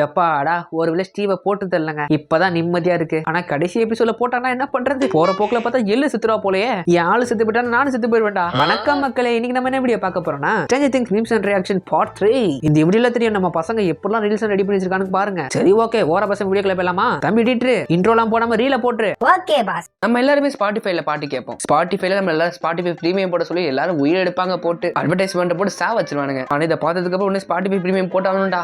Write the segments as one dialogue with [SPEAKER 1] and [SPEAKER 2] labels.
[SPEAKER 1] எப்பாடா ஒருவேளை ஸ்டீவை போட்டு தரலங்க, இப்பதான் நிம்மதியா இருக்கு. ஆனா கடைசி எபிசோட்ல போட்டானா என்ன பண்றது? போற போக்குல பார்த்தா எள்ளு செத்துறா போலயே. என் ஆளு செத்து போயிட்டா நானும் செத்து போயிடுவேன்டா. வணக்கம் மக்களே, இன்னைக்கு நம்ம என்ன வீடியோ பார்க்க போறோம்னா Stranger things memes and reaction part 3. இந்த வீடியோல தெரியும் நம்ம பசங்க எப்படிலாம் ரீல்ஸ் ரெடி பண்ணி வச்சிருக்காங்க பாருங்க. சரி ஓகே, ஓர பசங்க வீடியோக்குள்ள போலாமா? தம்பி டிட்ரு இன்ட்ரோலாம் போடாம ரீல போட்டுரு.
[SPEAKER 2] Okay boss.
[SPEAKER 1] நம்ம எல்லாருமே ஸ்பாட்டிஃபைல பாட்டு கேட்போம். ஸ்பாட்டிஃபைல நம்ம எல்லாரும் ஸ்பாட்டிஃபை பிரீமியம் போட சொல்லி எல்லாரும் உயிர் எடுப்பாங்க, போட்டு அட்வர்டைஸ்மெண்ட் போட்டு சா வச்சிருவானுங்க. ஆனா இதை பார்த்ததுக்கு அப்புறம் உடனே ஸ்பாட்டிஃபை பிரீமியம் போட்டாங்கடா.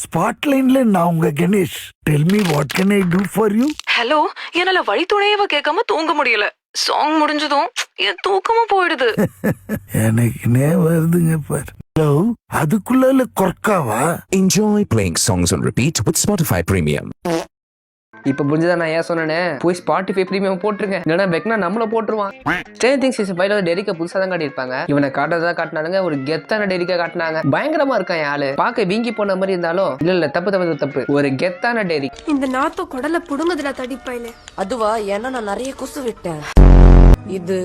[SPEAKER 3] ஸ்பாட்லைன்ல நான் உங்க Ganesh. Tell me what can I to for you?
[SPEAKER 4] Hello, என்னால வழித்துணையவ கேட்காம தூங்க முடியல. சாங் முடிஞ்சதும் என் தூக்கமும் போயிடுது.
[SPEAKER 3] எனக்குனே வருதுங்க பார். ஹலோ, அதுக்குள்ள கொர்க்காவா?
[SPEAKER 5] Enjoy playing songs on repeat with Spotify Premium.
[SPEAKER 1] இப்ப புரிஞ்சுதான் நான் ஏன் சொன்னேன்னு. போய் ஸ்பாட்டிஃபை பிரீமியம் போட்டுருங்க, இல்லைன்னா பெக்னா நம்மள போட்டுருவான். ஸ்ட்ரேஞ்சர் திங்ஸ் சீசன் 5 டெரிக்க புதுசா தான் காட்டியிருப்பாங்க. இவனை காட்டுறதா காட்டினாங்க, ஒரு கெத்தான டெரிக்கா காட்டினாங்க. பயங்கரமா இருக்கான் ஆளு, பார்க்க வீங்கி போன மாதிரி இருந்தாலும் இல்ல தப்பு ஒரு கெத்தான டெரி.
[SPEAKER 6] இந்த நாத்தோ குடல புடுங்குதுல தடிப்பாயில.
[SPEAKER 2] அதுவா? ஏன்னா நான் நிறைய குசு விட்டேன். இது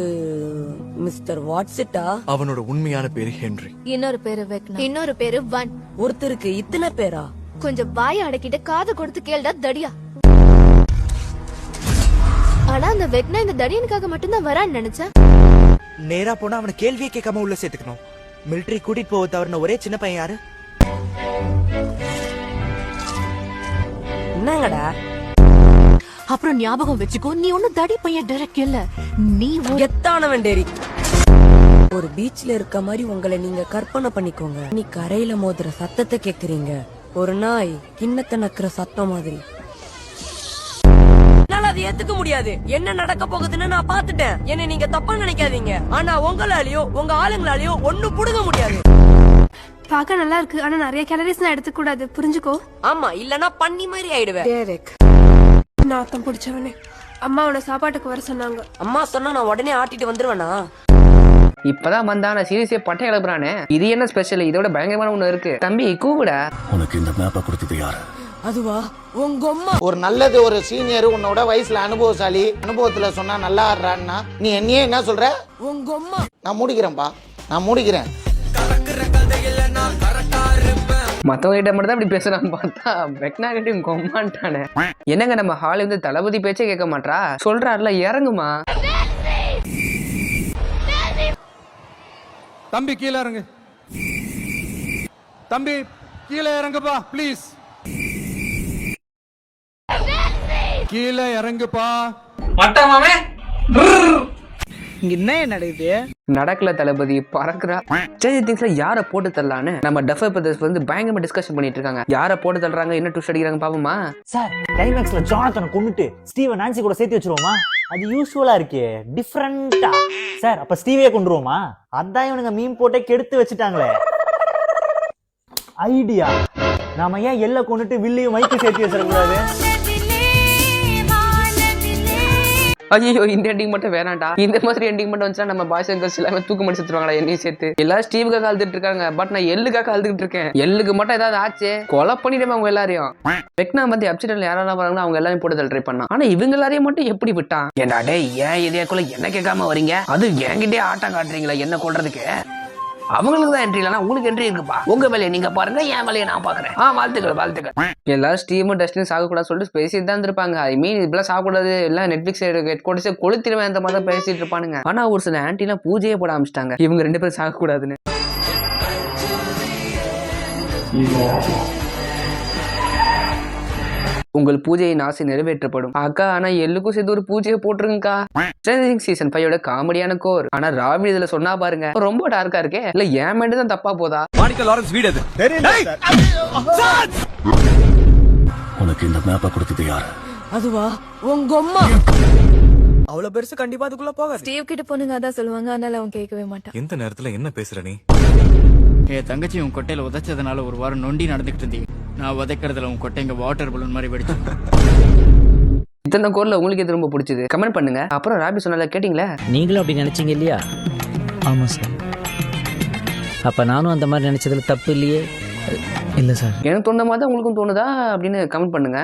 [SPEAKER 2] மிஸ்டர் வாட்ஸிட்டா?
[SPEAKER 7] அவனோட உண்மையான பேரு ஹென்றி.
[SPEAKER 8] இன்னொரு பேரு வெக்னா. இன்னொரு பேரு வன்.
[SPEAKER 2] ஒருத்தருக்கு இத்தனை பேரா?
[SPEAKER 8] கொஞ்சம் வாய அடக்கிட்டு காது கொடுத்து கேளுடா தடியா. ஆனா அந்த வெக்னா இந்த தடியனுக்காக மட்டும்தான் வரான்னு நினைச்சேன்.
[SPEAKER 7] நேரா போனா அவனை கேள்வியே கேட்காம உள்ள சேர்த்துக்கணும். மிலிட்டரி கூட்டிட்டு போக தவறுன ஒரே சின்ன பையன் யாரு?
[SPEAKER 2] என்னங்கடா?
[SPEAKER 8] அப்புறம் ஞாபகம் வச்சுக்கோ, நீ ஒன்னும் தடி பையன் டைரக்ட் இல்ல, நீ
[SPEAKER 2] கெத்தானவன் டெரி. ஒரு பீச்ல இருக்க மாதிரி உங்களை நீங்க கற்பனை பண்ணிக்கோங்க. நீ கரையில மோதுற சத்தத்தை கேக்குறீங்க, ஒரு நாய் கிண்ணத்தை நக்குற சத்தம் மாதிரி. அது ஏத்துக்க முடியாது. என்ன நடக்க போகுதுன்னு நான் பாத்துட்டேன். என்ன நீங்க தப்பா நினைக்காதீங்க. ஆனா உங்களாலயோ உங்க ஆளுங்களாலயோ ஒண்ணு புடுங்க முடியாது.
[SPEAKER 6] பார்க்க நல்லா இருக்கு, ஆனா நிறைய கேலரிஸ் நான் எடுத்துக்க கூடாது, புரிஞ்சுக்கோ.
[SPEAKER 2] ஆமா, இல்லனா பண்ணி மாதிரி ஆயிடுவேன். டேரக்,
[SPEAKER 6] நாத்தம் பிடிச்சவனே. அம்மா உன சாப்பாட்டுக்கு வர சொன்னாங்க.
[SPEAKER 2] அம்மா சொன்னா நான் உடனே ஆட்டிட்டு வந்துருவேனா?
[SPEAKER 1] இப்பதான் வந்தான சீரியஸே பட்டை கிளப்புறானே. இது என்ன ஸ்பெஷல்? இதோட பயங்கரமான ஒண்ணு இருக்கு. தம்பி கூவிட.
[SPEAKER 3] உனக்கு இந்த மேப்பை கொடுத்தது யாரு?
[SPEAKER 2] அதுவா? உங்க அம்மா.
[SPEAKER 9] ஒரு நல்லது, ஒரு சீனியர் உன்னோட வயசுல அனுபவசாலி, அனுபவத்துல சொன்னா நல்லா ஆடுறான்னா நீ என்னையே என்ன சொல்ற?
[SPEAKER 2] உங்க அம்மா.
[SPEAKER 9] நான் மூடிக்கிறேன்பா, நான் மூடிக்கிறேன்.
[SPEAKER 1] மத்தவங்க கிட்ட மட்டும் தான் இப்படி பேசுறான்னு பார்த்தா வெக்னா கிட்டையும் கொம்மான்ட்டானே. என்னங்க நம்ம ஹாலி வந்து தளபதி பேச்சே கேட்க மாட்டா? சொல்றாருல இறங்குமா.
[SPEAKER 10] தம்பி கீழே இறங்கு, தம்பி கீழே இறங்குப்பா ப்ளீஸ், கீழே இறங்குப்பா.
[SPEAKER 1] என்ன நடக்குது? நடக்கல தளபதி, பறக்குறா. ஸ்ட்ரேஞ்சர் திங்ஸ்ல யார போட்டு தரலான்னு நம்ம டஃபர் பிரதர்ஸ் வந்து பயங்கரமா டிஸ்கஷன் பண்ணிட்டு இருக்காங்க. யார போட்டு தள்ளுறாங்க, என்ன ட்விஸ்ட் அடிக்கிறாங்க பாப்போமா?
[SPEAKER 11] சார், கிளைமேக்ஸ்ல ஜானத்தனை கொன்னுட்டு ஸ்டீவ நான்சி கூட சேர்த்து வச்சிருவோமா? அது யூசுவலா இருக்கே, டிஃபரண்டா. சார், அப்ப ஸ்டீவே கொண்டுருவோமா? அதான் இவனுங்க மீம் போட்டே கெடுத்து வச்சுட்டாங்களே. ஐடியா, நாம ஏன் எல்ல கொண்டுட்டு வில்லையும் மைக்கு சேர்த்து வச்சிடக்கூடாது?
[SPEAKER 1] ஐயோ, இந்த எண்டிங் மட்டும் வேணாண்டா. இந்த மாதிரி எண்டிங் மட்டும் வந்துச்சா நம்ம பாய்ஸ் அண்ட் கேர்ள்ஸ் எல்லாமே தூக்கு மடி செத்துருவாங்களா என்னையும் சேர்த்து. எல்லாரும் ஸ்டீவுக்காக அழுதுட்டு இருக்காங்க, பட் நான் எள்ளுக்காக அழுதுட்டு இருக்கேன். எள்ளுக்கு மட்டும் ஏதாவது ஆச்சு கொலை பண்ணிடுமே அவங்க எல்லாரையும். வெக்னா வந்து அப்செட்ல யாரெல்லாம் வராங்களோ அவங்க எல்லாரும் போட்டு ட்ரை பண்ணான். ஆனா இவங்க எல்லாரையும் மட்டும் எப்படி விட்டான்? ஏன்டா டேய், ஏன் இதேக்குள்ள என்ன கேட்காம வரீங்க? அது என்கிட்டே ஆட்டம் காட்டுறீங்களா என்ன கொள்றதுக்கு? அவங்களுக்கு தான் என்ட்ரி இல்லைனா உங்களுக்கு என்ட்ரி இருக்குப்பா. உங்க வேலையை நீங்க பாருங்க, என் வேலையை நான் பாக்குறேன். வாழ்த்துக்கள். எல்லாரும் ஸ்டீமும் டஸ்டின் சாகக்கூடாது சொல்லிட்டு பேசிட்டு தான் இருப்பாங்க. ஐ மீன் இப்பெல்லாம் சாகக்கூடாது, எல்லாம் நெட்ஃபிளிக்ஸ் ஹெட் கோர்ட்ஸே கொளுத்திடுவேன் இந்த மாதிரி பேசிட்டு இருப்பானுங்க. ஆனா ஒரு சில ஆன்டி எல்லாம் பூஜையே போட ஆரம்பிச்சிட்டாங்க இவங்க 2 பேரும் சாகக்கூடாதுன்னு. உங்கள் பூஜையின் ஆசை நிறைவேற்றப்படும் அக்கா. ஆனா எள்ளுக்கும் சேர்த்து ஒரு பூஜையை போட்டுருங்கக்கா. ஸ்ட்ரேஞ்சர் திங்ஸ் சீசன் 5 காமெடியான கோர். ஆனா ராவி இதுல சொன்னா பாருங்க ரொம்ப டார்க்கா இருக்கே. இல்ல ஏன் மட்டும் தான் தப்பா போதா?
[SPEAKER 10] மாணிக்க லாரன்ஸ் வீடு அது.
[SPEAKER 3] உனக்கு இந்த மேப்பை கொடுத்தது யாரு?
[SPEAKER 2] அதுவா? உங்க அம்மா.
[SPEAKER 7] அவ்வளவு பெருசு கண்டிப்பா அதுக்குள்ள போகாது.
[SPEAKER 8] ஸ்டீவ் கிட்ட பொண்ணுங்க அதான் சொல்லுவாங்க, அதனால அவன் கேட்கவே மாட்டான்.
[SPEAKER 7] எந்த நேரத்துல என்ன பேசுற நீ?
[SPEAKER 12] தங்கச்சி உன் கொட்டையில உதைச்சதுனால ஒரு வாரம் நொண்டி நடந்துகிட்டு இருந்தீங்க. நான் உதைக்கிறதுல உன் கொட்டைங்க வாட்டர் பலூன் மாதிரி வெடிச்சு.
[SPEAKER 1] இத்தனை கோர்ல உங்களுக்கு எது ரொம்ப பிடிச்சது கமெண்ட் பண்ணுங்க. அப்புறம் ராபி சொன்னால கேட்டீங்களா?
[SPEAKER 11] நீங்களும் அப்படி நினைச்சீங்க இல்லையா? ஆமா சார். அப்ப நானும் அந்த மாதிரி நினைச்சதுல தப்பு இல்லையே? இல்ல சார்.
[SPEAKER 1] எனக்கு தோணுன மாதிரி உங்களுக்கும் தோணுதா அப்படின்னு கமெண்ட் பண்ணுங்க.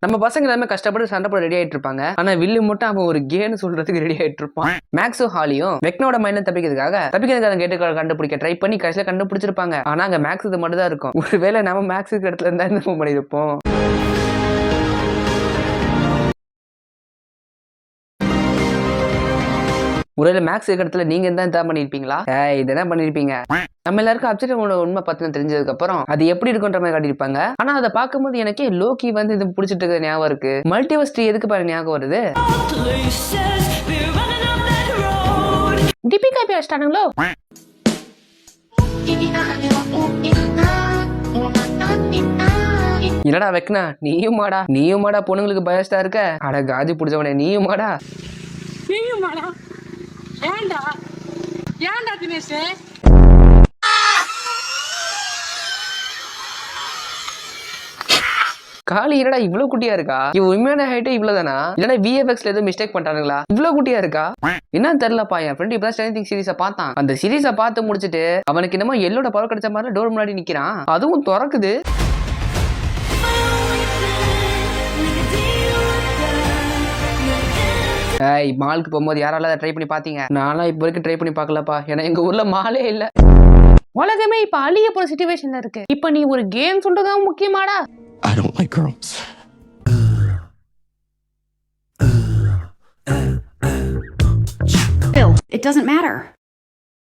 [SPEAKER 1] நம்ம பசங்க எல்லாமே கஷ்டப்பட்டு சண்டை போட ரெடி ஆயிட்டு இருப்பாங்க. ஆனா வில்லு மட்டும் அவன் ஒரு கேன்னு சொல்றதுக்கு ரெடி ஆயிட்டு இருப்பான். மேக்ஸும் ஹாலியும் வெக்னோட மைண்ட்ல தப்பிக்கிறதுக்காக கேட்டு கண்டுபிடிக்க ட்ரை பண்ணி கடைசியில கண்டுபிடிச்சிருப்பாங்க. ஆனா அங்க மேக்ஸ் இது மட்டும் தான் இருக்கும். ஒருவேளை நம்ம மேக்ஸுக்கு இடத்துல இருந்தா என்ன பண்ணிருப்போம்? ஒருவேளை மேக்ஸ் இடத்துல நீங்க தான் பண்ணிருப்பீங்களா? இதெல்லாம் பண்ணிருப்பீங்க. நம்ம எல்லாருக்கும் அப்செட்டோட உண்மை பத்தின தெரிஞ்சதுக்கு அப்புறம் அது எப்படி இருக்குன்ற மாதிரி காட்டியிருப்பாங்க. ஆனா அதை பார்க்கும்போது எனக்கு லோக்கி வந்து இது பிடிச்சிட்டு இருக்க ஞாபகம் இருக்கு. மல்டிவர்ஸ் எதுக்கு பாரு ஞாபகம் வருது? டிபிகா பேர் வச்சிட்டானுங்களோ? என்னடா வெக்னா நீயும் மாடா பொண்ணுங்களுக்கு பயஸ்டா இருக்க. அட காதி பிடிச்சவனே நீயும் மாடா. ஏன்டா தினேஷ் காலி என்னடா இவ்வளவு குட்டியா இருக்கா? இவ உண்மையான ஹைட் இவ்வளவுதானா? இல்லன்னா விஎஃப்எக்ஸ்ல ஏதோ மிஸ்டேக் பண்றானுங்களா? இவ்வளவு குட்டியா இருக்கா? என்னன்னு தெரியலப்பா. என் ஃப்ரெண்ட் இப்பதான் ஸ்ட்ரேஞ்சர் திங்ஸ் சீரிஸை பார்த்தான். அந்த சீரிஸை பார்த்து முடிச்சுட்டு அவனுக்கு என்னமோ எல்லோட பவர் கிடைச்ச மாதிரி டோர் முன்னாடி நிக்கிறான். அதுவும் திறக்குது. மாலுக்கு போகும்போது யாரால ட்ரை பண்ணி பாத்தீங்க? நானும் இப்ப வரைக்கும் ட்ரை பண்ணி பார்க்கலப்பா. ஏன்னா எங்க ஊர்ல மாலே இல்ல. உலகமே இப்ப அழிய போற சிச்சுவேஷன்ல இருக்கு. இப்ப நீ ஒரு கேம் சொல்றதுதான் முக்கியமாடா?
[SPEAKER 5] I don't like girls.
[SPEAKER 8] It doesn't matter.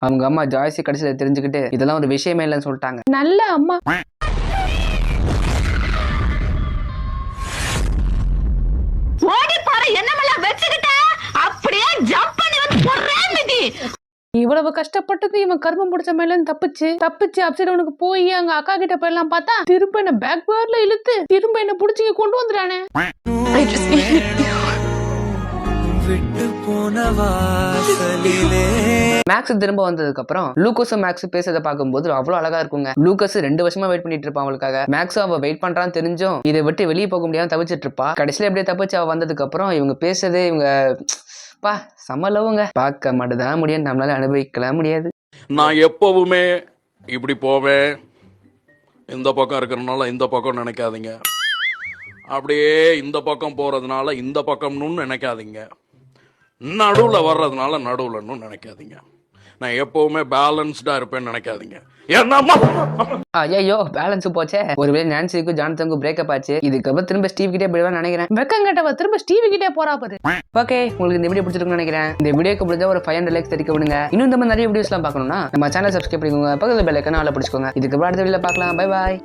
[SPEAKER 1] அவங்க அம்மா ஜாய்ஸி கடைசியில தெரிஞ்சுக்கிட்டு இதெல்லாம் ஒரு விஷயமே இல்லைன்னு சொல்லிட்டாங்க. நல்ல அம்மா. இவ்வளவு கஷ்டப்பட்டது இவன் கர்மம் பிடிச்ச மேல தப்பிச்சு அப்சைடவுனுக்கு போய் அங்க அக்கா கிட்ட போயெல்லாம் பார்த்தா திரும்ப என்ன பேக் பேர்ல இழுத்து திரும்ப என்ன புடிச்சு கொண்டு வந்துட்டானே. மேக்ஸ் திரும்ப வந்ததுக்கு அப்புறம் லூக்கஸும் மேக்ஸ் பேசுறத பார்க்கும்போது அவ்வளவு அழகா இருக்குங்க. லூக்கஸ் 2 வருஷமா வெயிட் பண்ணிட்டு இருப்பான் அவளுக்காக. மேக்ஸும் அவ வெயிட் பண்றான்னு தெரிஞ்சும் இதை விட்டு வெளியே போக முடியாம தவிச்சிட்டு இருப்பா. கடைசியில எப்படியே தப்பிச்சு அவ வந்ததுக்கு அப்புறம் இவங்க பேசுறது இவங்க சமலவுங்க பார்க்க மட்டும்தான் முடியும். நம்மளால அனுபவிக்கலாம் முடியாது.
[SPEAKER 13] நான் எப்பவுமே இப்படி போவேன். இந்த பக்கம் இருக்கிறதுனால இந்த பக்கம் நினைக்காதீங்க. அப்படியே இந்த பக்கம் போறதுனால இந்த பக்கம்னு நினைக்காதீங்க. நடுவில் வர்றதுனால நடுவுலன்னு நினைக்காதீங்க. நான் எப்பவுமே பேலன்ஸ்டா இருப்பேன்னு நினைக்காதீங்க.
[SPEAKER 1] ஐயோ பேலன்ஸ் போச்சே. ஒருவேளை நான்சிக்கும் ஜான்சனுக்கும் பிரேக்கப் ஆச்சு. இதுக்கப்புறம் திரும்ப ஸ்டீவ் கிட்டே போயிடுவான்னு நினைக்கிறேன். வெக்கங்கட்டவ திரும்ப ஸ்டீவ் கிட்டே போறா பாரு. ஓகே, உங்களுக்கு இந்த வீடியோ பிடிச்சிருக்குன்னு நினைக்கிறேன். இந்த வீடியோக்கு பிடிச்சா ஒரு 500 லைக்ஸ் தெரிவிக்க விடுங்க. இன்னும் இந்த மாதிரி நிறைய வீடியோஸ்லாம் பார்க்கணும்னா நம்ம சேனல் சப்ஸ்கிரைப் பண்ணிக்கோங்க. பக்கத்துல பெல் ஐகானை ஆள பிடிச்சுக்கோங்க. இதுக்கப்புறம் அடுத்த வீடியோல பார்க்கலாம். Bye bye.